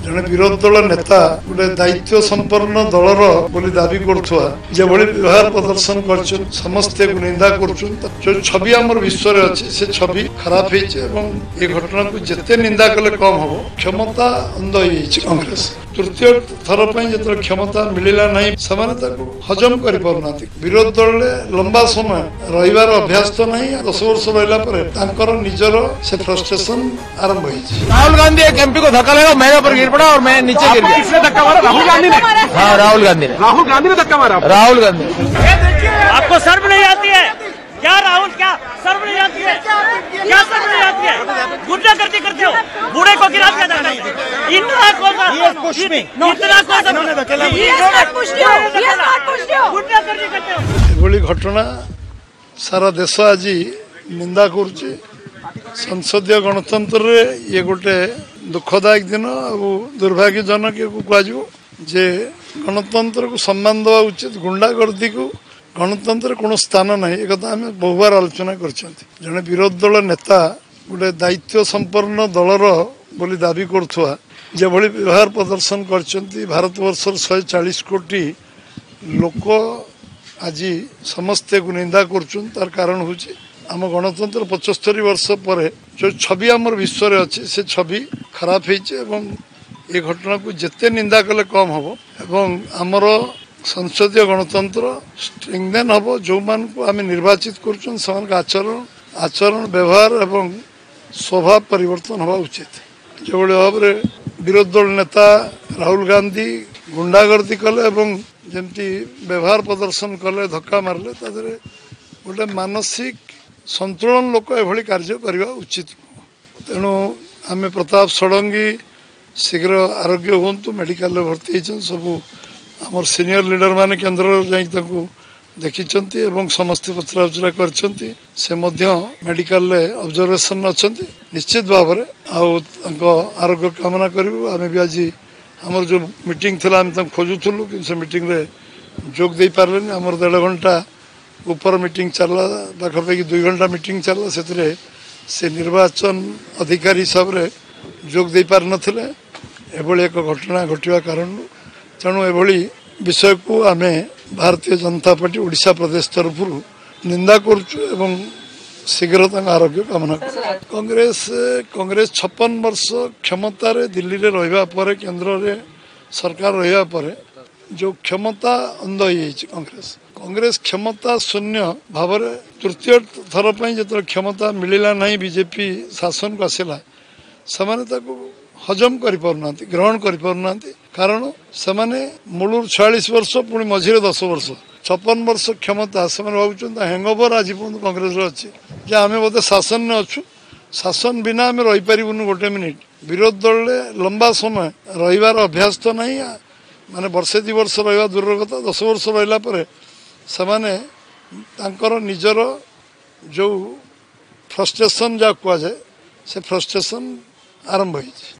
जड़े विरोधी दल नेता गोटे दायित्व संपन्न दलर बोली दाबी करुवा जो व्यवहार प्रदर्शन कर समस्ते निंदा कर छवि आम विश्व अच्छे से छवि खराब हो घटना को जिते निंदा कले कम हम क्षमता अंध कांग्रेस तृतीय थर जो क्षमता मिलला नहीं हजम कर विरोधी दल लंबा समय रहीबार अभ्यास तो नहीं 10 वर्ष रहा निजर से फ्रस्ट्रेशन आरंभ हो राहुल गांधी एक एमपी को धक्का लगा, मेरे ऊपर गिर पड़ा और मैं नीचे गिर गया। किसने धक्का मारा? राहुल गांधी ने। हाँ, राहुल गांधी ने धक्का मारा। राहुल गांधी आपको शर्म नहीं आती है क्या? राहुल क्या शर्म नहीं आती है? क्या शर्म नहीं आती है? गुंडागर्दी करते हो, बूढ़े को गिरा दिया जाता है। इतना गुंडागर्दी करते हो। एभली घटना सारा देश आज निंदा करुचे। संसदीय गणतंत्र ये गोटे दुखदायक दिन दुर्भाग्यजनक कहुजे गणतंत्र को सम्मान देवा उचित। गुंडागर्दी को गणतंत्र कौन स्थान ना एक आम बहुबार आलोचना कर जड़े विरोधी दल नेता गोटे दायित्व संपन्न दलर बोली दाबी करुवा जो व्यवहार प्रदर्शन कर भारतवर्ष 140 कोटी लोक आज समस्ते को निंदा कर कारण हूँ आम गणतंत्र 75 वर्ष पर जो छवि आम विश्व अच्छे से छवि खराब हो घटना को जिते निंदा कले कम हम एवं आमर संसदीय गणतंत्र स्ट्रेंथेन हम जो मान को आम निर्वाचित कर आचरण व्यवहार एवं स्वभाव परिवर्तन हवा उचित। जो भाव में विरोधी दल नेता राहुल गांधी गुंडागर्दी कले एवं जमती व्यवहार प्रदर्शन कले धक्का मारले गोटे मानसिक संतुलन लोक एभली कार्य करने उचित। तेणु आम प्रताप षडंगी शीघ्र आरोग्य हूँ मेडिकल भर्ती होती सबू आमर सीनियर लीडर माने केन्द्र जाकि देखी समस्ते पचरा उचरा कर मेडिकल ऑब्जर्वेशन अच्छा निश्चित भाव आरोग्य कामना करूँ। आम भी आज आमर जो मीटिंग थी आम खोजुलु कि से मीटिंग रे जोग दे पारे आमर 1.5 घंटा ऊपर मीटिंग चलला पाखापाखि 2 घंटा मीटिंग चलला से निर्वाचन अधिकारी हिसाब से जोग दे पार नथिले एभली एक घटना घटवा कारण तेणु एभली विषय को आम भारतीय जनता पार्टी ओडिशा प्रदेश तरफ निंदा करुँ शीघ्र आरोग्य कामना कर। कांग्रेस 56 वर्ष क्षमतार दिल्ली रे रहिबा परे केंद्र रे सरकार रहिबा परे जो क्षमता अंध हो कांग्रेस क्षमता शून्य भाव तृतीय थर जो क्षमता मिलला नहीं बीजेपी शासन को आसला से हजम कर ग्रहण कर कारण से मूलर 46 वर्ष पुणी मझे 10 वर्ष 56 वर्ष क्षमता से भावुं हैंगओवर आज कांग्रेस अच्छे आम बोधे शासन में अच्छु शासन बिना आम रहीपरूँ गोटे मिनिट विरोधी दल लंबा समय रहीबार अभ्यास तो नहीं माने वर्षे 2 वर्ष रहा दूर कथा 10 वर्ष रहा से निजर जो फ्रस्ट्रेशन जहाँ कहुए से फ्रस्ट्रेशन आरंभ हो।